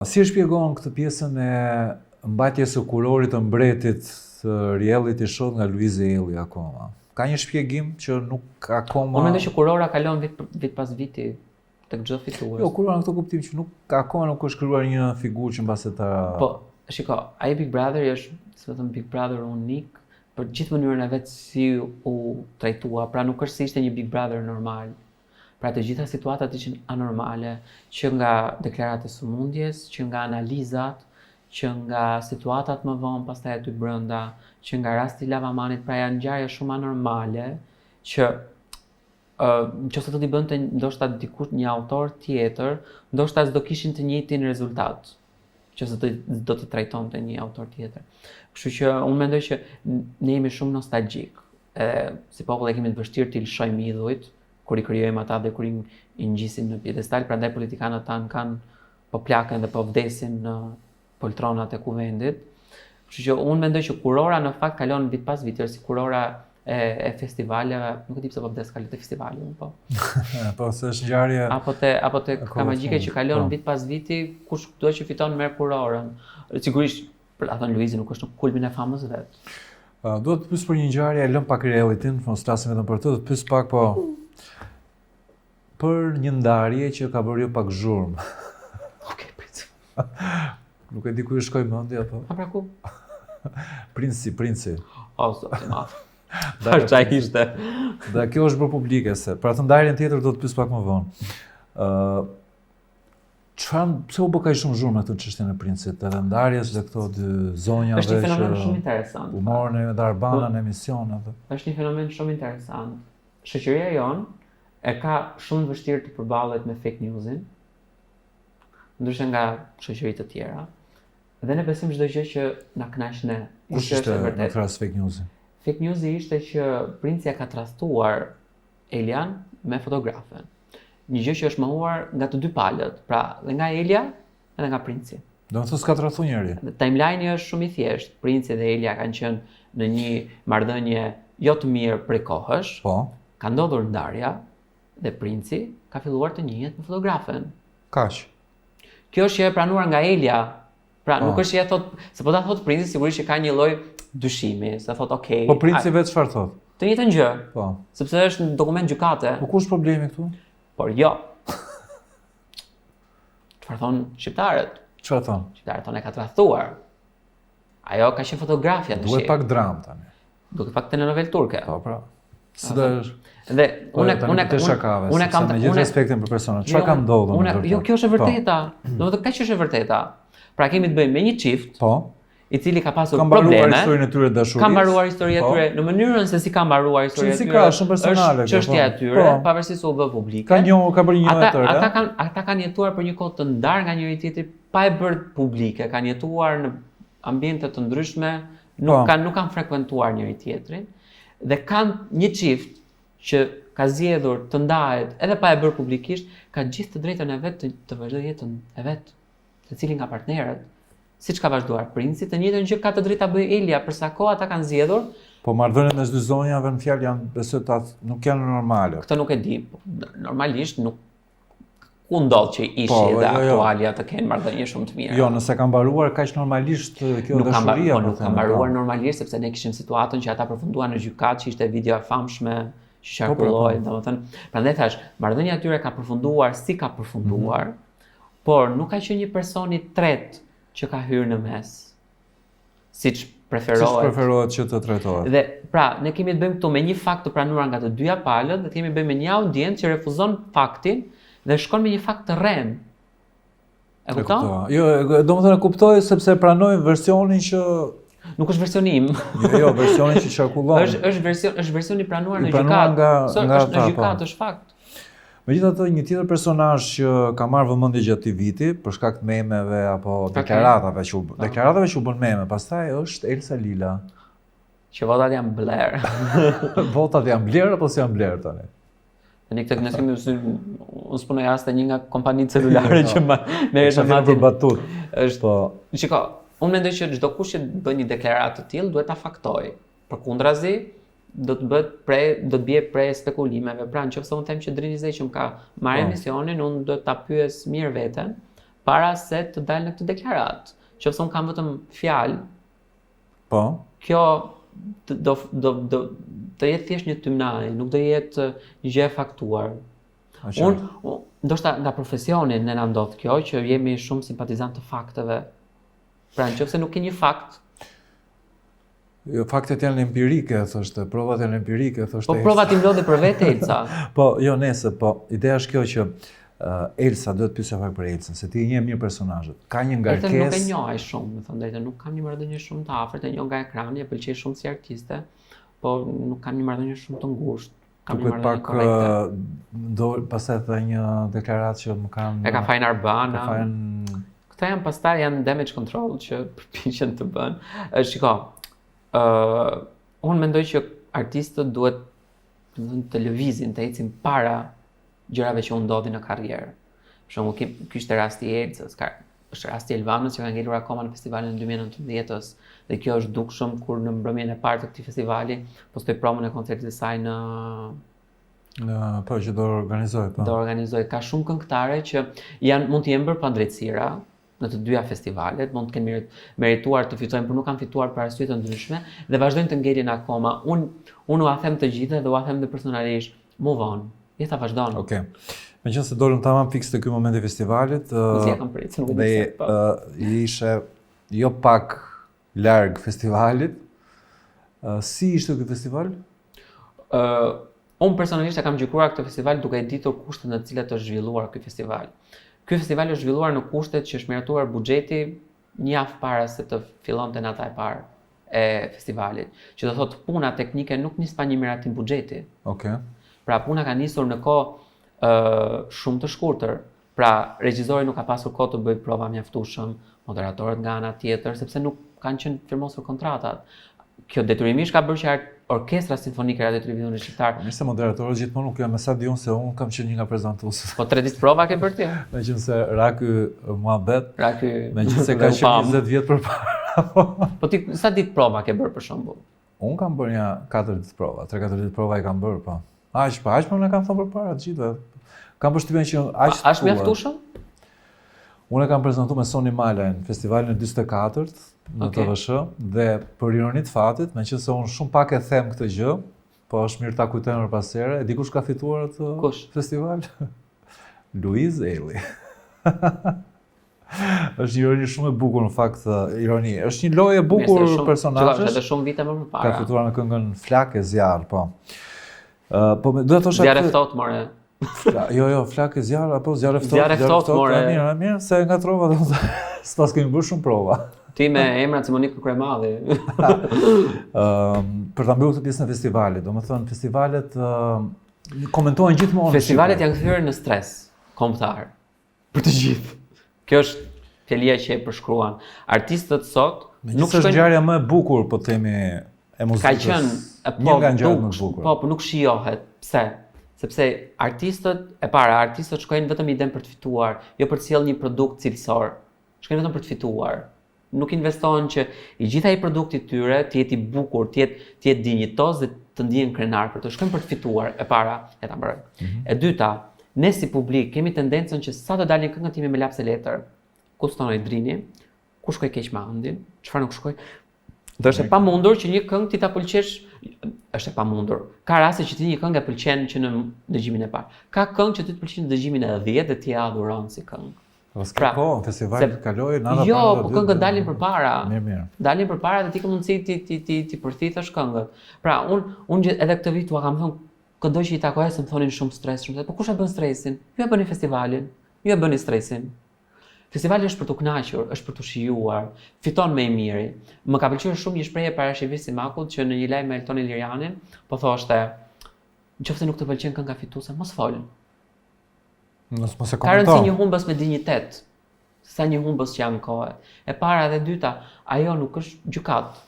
Si e shpjegon këtë pjesën e mbajtjes së kurorit të mbretit të reality show nga Luizi Elli akoma? Ka një shpjegim që nuk akoma... Unë mendoj që kurora kalon vit pas viti tek çdo fitues. Jo, kurora në këtë kuptim që akoma nuk është krijuar një figurë që mbase ta... Po, shiko, ai Big Brother është, si thënë Big Brother unik për gjithë mënyrën e vet si u trajtua, pra nuk është se ishte një Big Brother normal. Pra të gjitha situatat ishin anormale, që nga deklaratat e sëmundjes, që nga analizat, që nga situatat më vonë pastaj aty brenda, që nga rasti i lavamanit, pra janë ngjarje shumë anormale, që nëse do t'i bënte ndoshta dikush një autor tjetër, ndoshta s'do kishin të njëjtin rezultat, që do t'i trajtonte një autor tjetër. Kështu që unë mendoj që ne jemi shumë nostalgjik. Si popull e kemi të vështirë t'i lëshojmë idhujt, kur i krijojmë ata dhe kur i ngjisim në piedestal, prandaj politikanët tanë kanë po plakën dhe po vdesin në poltronat e kuvendit. Kështu që unë mendoj që kurora në fakt kalon vit pas viti, si kurora e festivaleve, nuk e di pse po vdes kalon te festivali, po. Po se është ngjarje apo te Kamagjike që kalon vit pas viti, kush do që fiton merr kurorën. Sigurisht, për ta thënë Luizi nuk është në kulmin e famës vet. Do të pyes për një ngjarje, e lëm pak reality-n, mos flasim vetëm për të, do të pyes pak po për një ndarje që ka bërë jo pak zhurmë. Okej, prit. Nuk e di ku i shkoj mendja apo. A pra ku? Princi. O, zot i madh. Çfarë ishte? Dhe kjo është bërë publike se për atë ndarjen tjetër do të pyes pak më vonë. Pse u bë kaq shumë zhurmë këtë çështjen e Princit, edhe ndarjes dhe këto dy zonjave Është një fenomen shumë interesant. U morën edhe Arbana në emision atë. Është një fenomen shumë interesant. Shoqëria jonë e ka shumë vështirë të përballet me fake newsin, ndryshe nga shoqëri të tjera. Dhe ne besim çdo gjë që na kënaq ne. Kush është në rast fake newsin? Fake newsi ishte që Princi ka tradhtuar Elian me fotografen. Një gjë që është mohuar nga të dy palët, pra dhe nga Elia edhe nga Princi. Do të thotë s'ka tradhtuar njëri. Timeline-i është shumë i thjeshtë. Princi dhe Elia kanë qenë në një marrëdhënie jo të mirë prej kohësh. Po. Ka ndodhur ndarja dhe Princi ka filluar të njihet me fotografen. Kaq. Kjo është që e pranuar nga Elia. Pra nuk është që e thot, se po ta thot Princi sigurisht që ka një lloj dyshimi, se thot okay. Po Princi vetë çfarë thot? Të njëjtën gjë. Po. Sepse është në dokument gjykate. Po ku është problemi këtu? Por jo. Çfarë thon shqiptarët? Çfarë thon? Shqiptarët thonë e ka tradhtuar. Ajo ka qenë fotografia të Duhet pak dram tani. Duhet pak telenovel turke. Po pra. Si do është? Dhe unë kam me gjithë respektin për personat. Çfarë ka ndodhur? Jo, kjo është e vërteta. Domethënë kaq është e vërteta. Pra kemi të bëjmë me një çift. Po. I cili ka pasur probleme. Ka mbaruar historinë e tyre dashurisë. Ka mbaruar historinë e tyre në mënyrën se si ka mbaruar historinë e tyre. Si ka shumë personale. Është çështja e tyre, pavarësisht se u bë publike. Ka bërë një e tërë. Ata kanë jetuar për një kohë të ndarë nga njëri tjetri pa e bërë publike, kanë jetuar në ambiente të ndryshme, nuk kanë frekuentuar njëri tjetrin dhe kanë një çift që ka zgjedhur të ndahet edhe pa e bërë publikisht, ka gjithë të drejtën e vet të vazhdojë jetën e vet, secili nga partnerët. Siç ka vazhduar Princi, të njëjtën gjë ka të drejtë ta bëjë Elia, për sa kohë ata kanë zgjedhur. Po marrëdhëniet mes dy zonjave në fjalë janë besoj nuk janë normale. Këtë nuk e di. Normalisht nuk ku ndodh që ishi dhe aktualia të kenë marrëdhënie shumë të mira. Jo, nëse ka mbaruar kaq normalisht kjo dashuria, nuk ka mbaruar normalisht sepse ne kishim situatën që ata përfunduan në gjykat, që ishte video e famshme që qarkulloi, domethënë, prandaj thash, marrëdhënia e tyre ka përfunduar si ka përfunduar, por nuk ka qenë një person i tretë që ka hyrë në mes, siç preferohet që të trajtohet. Dhe pra, ne kemi të bëjmë këtu me një fakt të pranuar nga të dyja palët, dhe kemi të bëjmë me një audiencë që refuzon faktin dhe shkon me një fakt të rrem. E kupton? Jo, domethënë e kuptoj sepse pranojnë versionin që nuk është versioni im. Jo, versionin që qarkullon. Është versioni pranuar në gjykatë. Është në gjykatë, është fakt. Megjithatë, një tjetër personazh që ka marrë vëmendje gjatë këtij viti për shkak të memeve apo deklaratave që u bën meme, pastaj është Elsa Lila. Që votat janë bler. Votat janë bler apo s'janë bler tani? Në këtë ne kemi unë punoj as te një nga kompanitë celulare që merret me atë batut. Është shiko, unë mendoj që çdo kush që bën një deklaratë të tillë duhet ta faktojë. Përkundrazi, do të bie prej spekulimeve. Pra nëse unë them që Drini Zeqëm ka marrë emisionin, unë do ta pyes mirë veten, para se të dalë në këtë deklaratë. Qofse unë kam vetëm fjalë, Po. kjo do të jetë thjesht një tymnaj, nuk do jetë një gjë e faktuar. Unë, ndoshta nga profesioni ne na ndodh kjo që jemi shumë simpatizant të fakteve. Pra nëse nuk ke një fakt, Jo, faktet janë empirike, thoshte, provat janë empirike, thoshte. po prova ti mlodhe për vete Elsa. Po, jo nëse, po ideja është kjo që Elsa duhet pyesja pak për Elsën, se ti e njeh mirë personazhet. Ka një Elsa nuk e ngarkesë. njoh aq shumë, me thënë drejtën, nuk kam një marrëdhënie shumë të afërt, e njoh nga ekrani, e pëlqej shumë si artiste, po nuk kam një marrëdhënie shumë të ngushtë. Kam një Duket marrëdhënie pak korrekte. pastaj tha një deklaratë që më kanë E ka fajin Arbana. ka fajin Këta janë pastaj janë damage control që përpiqen të bënë. Shiko, unë mendoj që artistët duhet të lëvizin, të ecin para gjërave që u ndodhin në karrierë. Për shembull, ky ishte rasti i Elcës, është rasti i Elvanës që ka ngelur akoma në festivalin e 2019-s dhe kjo është dukshëm kur në mbrëmjen e parë të këtij festivali postoi promën e koncertit të saj në po që do organizoj, po. do organizoj. Ka shumë këngëtare që mund të jenë bërë padrejtësira në të dyja festivalet, mund të kenë merituar të fitojnë, por nuk kanë fituar për arsye të ndryshme dhe vazhdojnë të ngelin akoma. Unë ua them të gjithë dhe ua them dhe personalisht, move on. Jeta vazhdon. Okej. Meqense dolëm tamam fiks te ky moment i festivalit, Si e kam pritur, nuk e di dhe pse, po. ishe jo pak larg festivalit. Si ishte ky festival? Unë personalisht e kam gjykuar këtë festival duke e ditur kushtet në të cilat është zhvilluar ky festival. Ky festival është zhvilluar në kushtet që është miratuar buxheti një javë para se të fillonte nata e parë e festivalit. Që do thotë puna teknike nuk nis pa një miratim buxheti. Okej. Pra puna ka nisur në kohë shumë të shkurtër. Pra regjizori nuk ka pasur kohë të bëjë prova mjaftueshëm, moderatorët nga ana tjetër, sepse nuk kanë qenë firmosur kontratat. Kjo detyrimisht ka bërë që Orkestra Simfonike e Radio Televizionit Shqiptar. Nëse moderatorët gjithmonë nuk janë me sa diun se unë kam qenë një nga prezantuesët. Po 3 ditë prova ke bërë ti? Meqense ra ky muhabet, Pra ky meqense ka qenë 20 vjet përpara. Po ti sa ditë prova ke bërë për shembull? Unë kam bërë një 4 ditë prova, 3-4 ditë prova i kam bërë, po. Aq më na kanë thënë përpara të gjithëve. Kam përshtypjen që aq. A është mjaftueshëm? Unë e kam prezantuar me Soni Mala në festivalin e 44-t në TVSH dhe për ironi të fatit, meqense unë shumë pak e them këtë gjë, po është mirë ta kujtojmë për pasere, e di kush ka fituar atë festival? Luiz Eli. Është një ironi shumë e bukur në fakt, ironi. Është një lojë e bukur personazhesh. Është shumë vite më përpara. Ka fituar me këngën Flakë zjarr, po. Po do të thosha zjarr e ftohtë more. Jo, Flakë zjarr apo zjarr e ftohtë? Zjarr e ftohtë more. Mirë, se ngatrova domethënë. S'pas kemi bërë shumë prova. Ti me emrat si Monikë Kremadhi. Për ta mbyllur këtë pjesën e festivalit, domethënë festivalet komentohen gjithmonë. Festivalet janë kthyer në stres kombëtar për të gjithë. Kjo është fjalia që e përshkruan. Artistët sot nuk është ngjarja më e bukur, po themi e muzikës. Ka qenë një nga ngjarjet më të bukura. Po nuk shijohet. Pse? Sepse artistët shkojnë vetëm iden për të fituar, jo për të sjellë një produkt cilësor. Shkojnë vetëm për të fituar. Nuk investohen që i gjithë ai produkti i tyre të jetë i bukur, të jetë dinjitoz dhe të ndihen krenar për të. Shkojnë për të fituar, e para, e ta mbaroj. E dyta, ne si publik kemi tendencën që sa të dalin këngët time me lapse letër, ku stonoj drini, ku shkoj keq me ëndin, çfarë nuk shkoj. Do është e pamundur që një këngë ti ta pëlqesh, është e pamundur. Ka raste që ti një këngë e pëlqen që në dëgjimin e parë. Ka këngë që ti të pëlqen në dëgjimin e 10 dhe ti e adhuron si këngë. Pra, po, festivalit kaloi nata jo, po këngët dalin përpara. Mirë. Dalin përpara dhe ti ke mundësi ti përthithësh këngët. Pra, unë edhe këtë vit ua kam thënë këdo që i takoja se më thonin shumë stres, po kush e bën stresin? Ju e bëni festivalin, ju e bëni stresin. Festivali është për të kënaqur, është për të shijuar, fiton më i miri. Më ka pëlqyer shumë një shprehje para Shevit Simakut që në një lajm me Elton Ilirianin, po thoshte, nëse nuk të pëlqen kënga fituese, mos fol. Mos e komento. Ka rëndësi një humbës me dinjitet, sa një humbës që ankohet. E para dhe dyta, ajo nuk është gjykat.